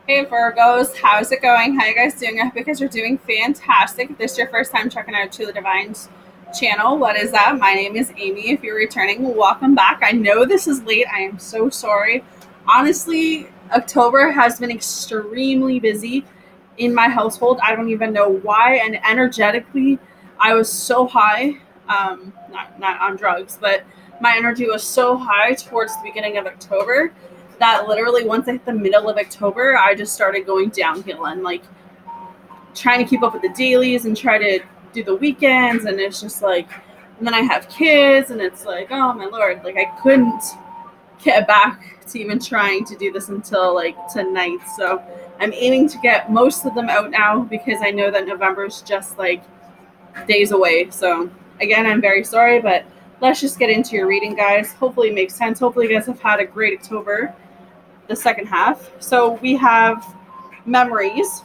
Hey Virgos, how's it going? How you guys doing? I hope you guys are doing fantastic. If this is your first time checking out To the Divine's channel, what is that? My name is Amy. If you're returning, welcome back. I know this is late. I am so sorry. Honestly, October has been extremely busy in my household. I don't even know why. And energetically, I was so high. Not on drugs, but my energy was so high towards the beginning of October that literally once I hit the middle of October, I just started going downhill and like trying to keep up with the dailies and try to do the weekends. And it's just like, and then I have kids and it's like, oh my Lord, like I couldn't get back to even trying to do this until like tonight. So I'm aiming to get most of them out now because I know that November is just like days away. So again, I'm very sorry, but let's just get into your reading, guys. Hopefully it makes sense. Hopefully you guys have had a great October, the second half. So we have memories,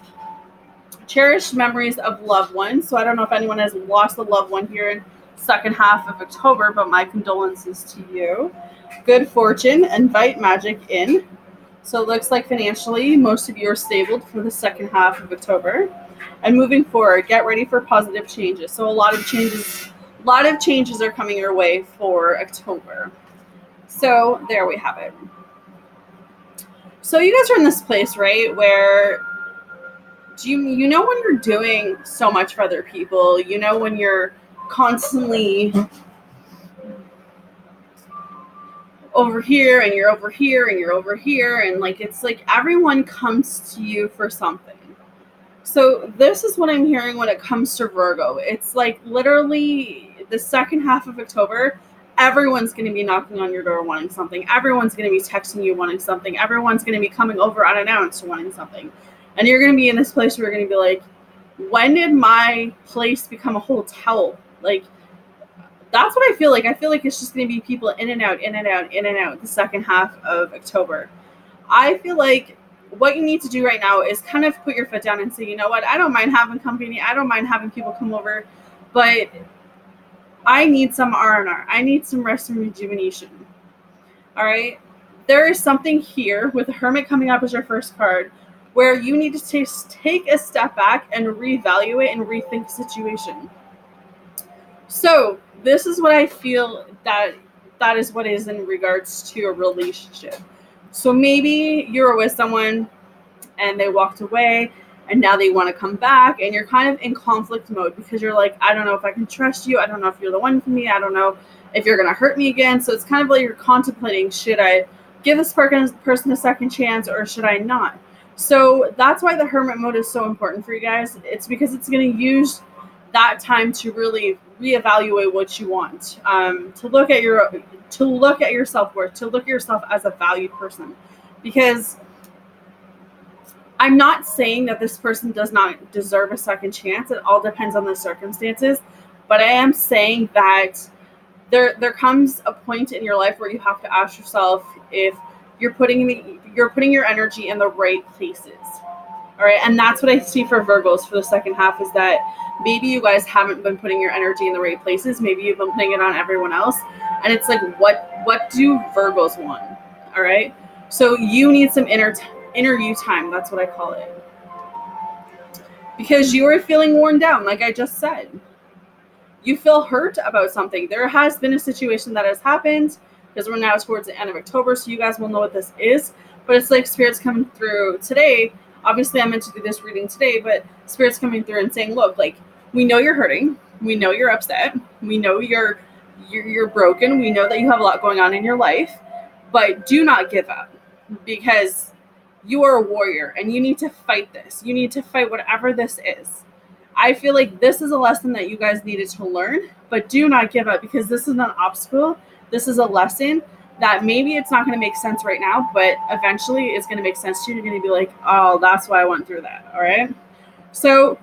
cherished memories of loved ones. So I don't know if anyone has lost a loved one here in second half of October, but my condolences to you. Good fortune, invite magic in. So it looks like financially, most of you are stable for the second half of October. And moving forward, get ready for positive changes. So a lot of changes are coming your way for October. So there we have it. So you guys are in this place, right, where you know when you're doing so much for other people, you know when you're constantly over here and you're over here and you're over here, and like it's like everyone comes to you for something. So this is what I'm hearing when it comes to Virgo. It's like literally the second half of October, everyone's going to be knocking on your door wanting something. Everyone's going to be texting you wanting something. Everyone's going to be coming over unannounced wanting something. And you're going to be in this place where you're going to be like, when did my place become a hotel? Like, that's what I feel like. I feel like it's just going to be people in and out, in and out, in and out the second half of October. I feel like what you need to do right now is kind of put your foot down and say, you know what, I don't mind having company. I don't mind having people come over, but I need some R&R. I need some rest and rejuvenation. All right. There is something here with the Hermit coming up as your first card where you need to take a step back and reevaluate and rethink the situation. So this is what I feel that is what is in regards to a relationship. So maybe you're with someone and they walked away and now they want to come back and you're kind of in conflict mode because you're like, I don't know if I can trust you. I don't know if you're the one for me. I don't know if you're going to hurt me again. So it's kind of like you're contemplating, should I give this person a second chance or should I not? So that's why the Hermit mode is so important for you guys. It's because it's going to use that time to really reevaluate what you want, to look at your self-worth, to look at yourself as a valued person. Because I'm not saying that this person does not deserve a second chance. It all depends on the circumstances. But I am saying that there comes a point in your life where you have to ask yourself if you're putting your energy in the right places. All right. And that's what I see for Virgos for the second half, is that maybe you guys haven't been putting your energy in the right places. Maybe you've been putting it on everyone else. And it's like, what do Virgos want? All right. So you need some inner you time. That's what I call it. Because you are feeling worn down, like I just said. You feel hurt about something. There has been a situation that has happened because we're now towards the end of October. So you guys will know what this is. But it's like Spirit's coming through today. Obviously, I meant to do this reading today, but Spirit's coming through and saying, look, like, we know you're hurting. We know you're upset. We know you're broken. We know that you have a lot going on in your life, but do not give up, because you are a warrior and you need to fight this. You need to fight whatever this is. I feel like this is a lesson that you guys needed to learn, but do not give up, because this is an obstacle. This is a lesson that maybe it's not going to make sense right now, but eventually it's going to make sense to you. You're going to be like, oh, that's why I went through that. All right. So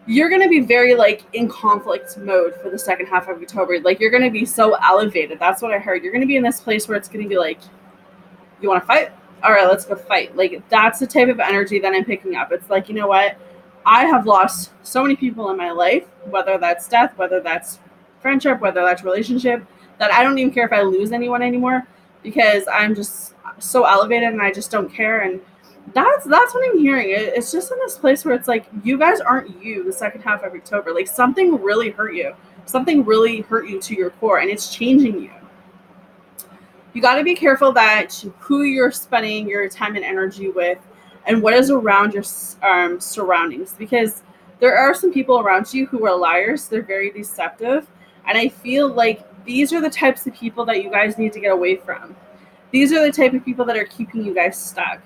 you're going to be very like in conflict mode for the second half of October. Like you're going to be so elevated. That's what I heard. You're going to be in this place where it's going to be like, you want to fight? All right, let's go fight. Like that's the type of energy that I'm picking up. It's like, you know what? I have lost so many people in my life, whether that's death, whether that's friendship, whether that's relationship, that I don't even care if I lose anyone anymore, because I'm just so elevated and I just don't care. And That's what I'm hearing. It's just in this place where it's like you guys aren't you the second half of October. Like something really hurt you. Something really hurt you to your core, and it's changing you. You got to be careful that who you're spending your time and energy with, and what is around your surroundings, because there are some people around you who are liars. They're very deceptive, and I feel like these are the types of people that you guys need to get away from. These are the type of people that are keeping you guys stuck.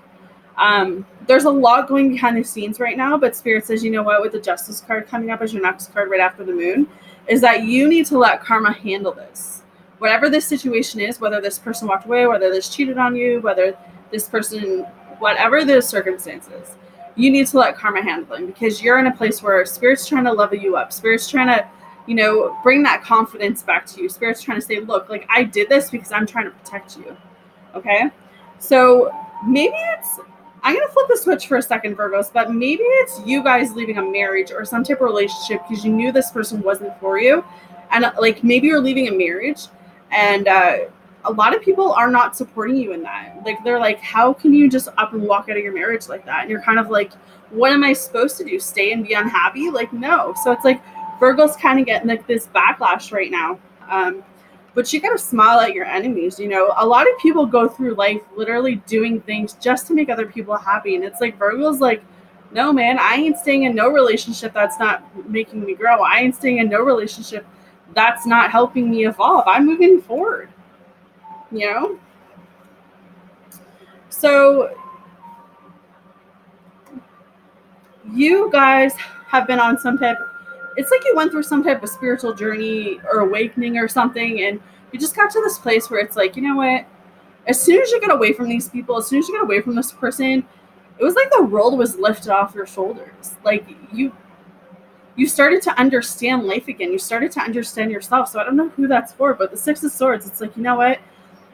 There's a lot going behind the scenes right now, but Spirit says, you know what, with the Justice card coming up as your next card right after the moon, is that you need to let karma handle this. Whatever this situation is, whether this person walked away, whether this cheated on you, whether this person, whatever the circumstances, you need to let karma handle them, because you're in a place where Spirit's trying to level you up. Spirit's trying to, bring that confidence back to you. Spirit's trying to say, look, like I did this because I'm trying to protect you. Okay? So maybe I'm going to flip the switch for a second, Virgos, but maybe it's you guys leaving a marriage or some type of relationship because you knew this person wasn't for you. And like maybe you're leaving a marriage, and a lot of people are not supporting you in that. Like they're like, how can you just up and walk out of your marriage like that? And you're kind of like, what am I supposed to do? Stay and be unhappy? Like, no. So it's like Virgo's kind of getting like this backlash right now. But you gotta smile at your enemies. A lot of people go through life literally doing things just to make other people happy. And it's like Virgo's like, no, man, I ain't staying in no relationship that's not making me grow. I ain't staying in no relationship that's not helping me evolve. I'm moving forward. So you guys have been on some type, it's like you went through some type of spiritual journey or awakening or something, and you just got to this place where it's like, you know what, as soon as you get away from these people, as soon as you get away from this person, it was like the world was lifted off your shoulders. Like you started to understand life again. You started to understand yourself. So I don't know who that's for, but the Six of Swords, it's like, you know what,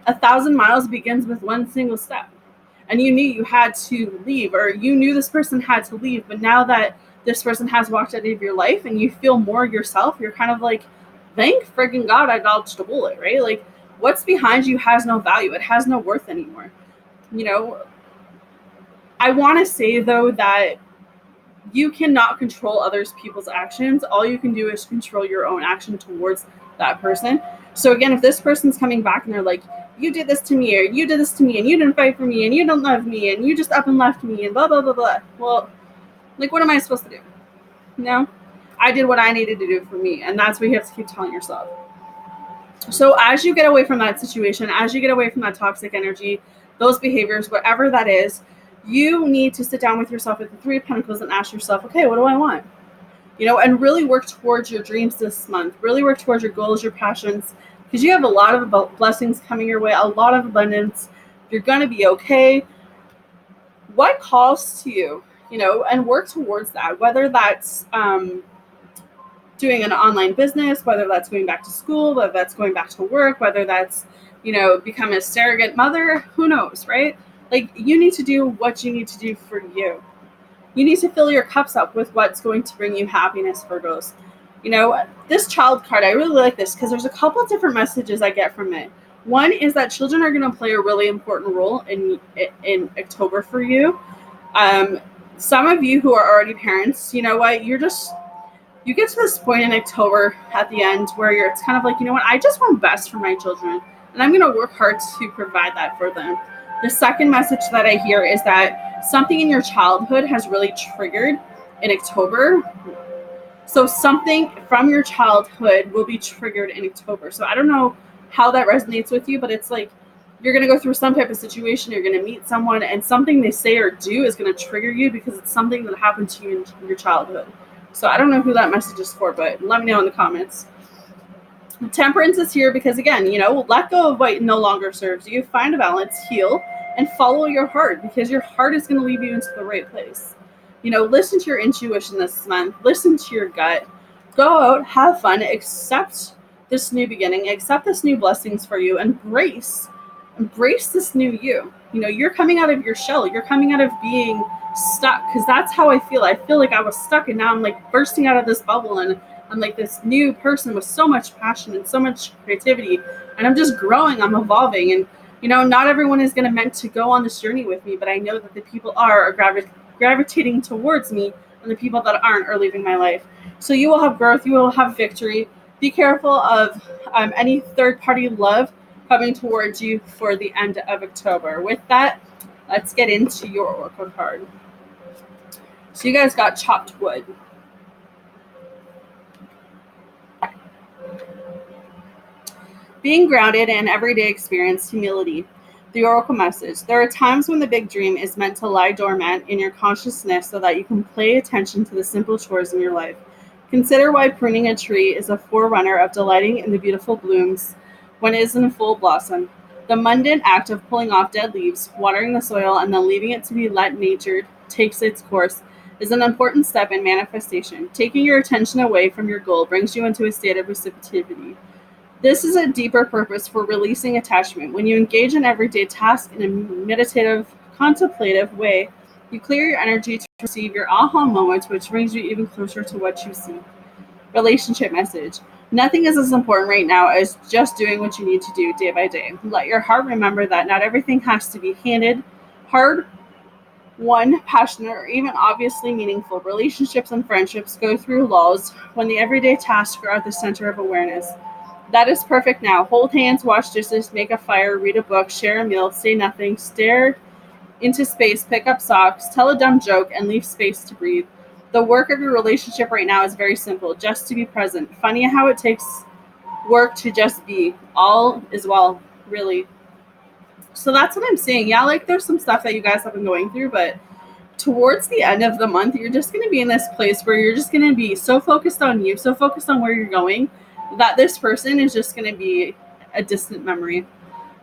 1,000 miles begins with one single step. And you knew you had to leave, or you knew this person had to leave, but now that this person has walked out of your life and you feel more yourself, you're kind of like, thank friggin' God I dodged a bullet, right? Like what's behind you has no value. It has no worth anymore. I want to say though that you cannot control others people's actions. All you can do is control your own action towards that person. So again, if this person's coming back and they're like, you did this to me, or you did this to me, and you didn't fight for me, and you don't love me, and you just up and left me, and blah blah blah blah, well, like what am I supposed to do? I did what I needed to do for me, and that's what you have to keep telling yourself. So as you get away from that situation, as you get away from that toxic energy, those behaviors, whatever that is, you need to sit down with yourself at the Three of Pentacles and ask yourself, okay, what do I want? And really work towards your dreams this month. Really work towards your goals, your passions, because you have a lot of blessings coming your way, a lot of abundance. You're going to be okay. What calls to you, and work towards that, whether that's doing an online business, whether that's going back to school, whether that's going back to work, whether that's, become a surrogate mother, who knows, right? Like you need to do what you need to do for you. You need to fill your cups up with what's going to bring you happiness, Virgos. This child card, I really like this because there's a couple of different messages I get from it. One is that children are going to play a really important role in October for you. Some of you who are already parents, you know what, you get to this point in October at the end where it's kind of like, you know what, I just want best for my children, and I'm going to work hard to provide that for them. The second message that I hear is that something in your childhood has really triggered in October. So something from your childhood will be triggered in October. So I don't know how that resonates with you, but it's like you're going to go through some type of situation. You're going to meet someone, and something they say or do is going to trigger you because it's something that happened to you in your childhood. So I don't know who that message is for, but let me know in the comments. Temperance is here because, again, let go of what no longer serves you. Find a balance, heal, and follow your heart, because your heart is going to lead you into the right place. Listen to your intuition this month. Listen to your gut. Go out, have fun, accept this new beginning, accept this new blessings for you, embrace this new you. You're coming out of your shell. You're coming out of being stuck, because that's how I feel. I feel like I was stuck, and now I'm like bursting out of this bubble, and I'm like this new person with so much passion and so much creativity, and I'm just growing, I'm evolving, and Not everyone is going to meant to go on this journey with me, but I know that the people are gravitating towards me, and the people that aren't are leaving my life. So you will have growth, you will have victory. Be careful of any third party love coming towards you for the end of October. With that, let's get into your oracle card. So you guys got chopped wood. Being grounded in everyday experience, humility. The oracle message. There are times when the big dream is meant to lie dormant in your consciousness so that you can pay attention to the simple chores in your life. Consider why pruning a tree is a forerunner of delighting in the beautiful blooms when it is in full blossom. The mundane act of pulling off dead leaves, watering the soil, and then leaving it to be let nature takes its course is an important step in manifestation. Taking your attention away from your goal brings you into a state of receptivity. This is a deeper purpose for releasing attachment. When you engage in everyday tasks in a meditative, contemplative way, you clear your energy to receive your aha moments, which brings you even closer to what you seek. Relationship message. Nothing is as important right now as just doing what you need to do day by day. Let your heart remember that not everything has to be handed, hard, won, passionate, or even obviously meaningful. Relationships and friendships go through lulls when the everyday tasks are at the center of awareness. That is perfect now. Hold hands, wash dishes, make a fire, read a book, share a meal, say nothing, stare into space, pick up socks, tell a dumb joke, and leave space to breathe. The work of your relationship right now is very simple, just to be present. Funny how it takes work to just be. All is well, really. So that's what I'm saying. Yeah, like there's some stuff that you guys have been going through, but towards the end of the month, you're just going to be in this place where you're just going to be so focused on you, so focused on where you're going, that this person is just going to be a distant memory.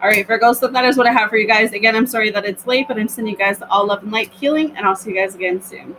All right, Virgo, so that is what I have for you guys. Again, I'm sorry that it's late, but I'm sending you guys all love and light healing, and I'll see you guys again soon.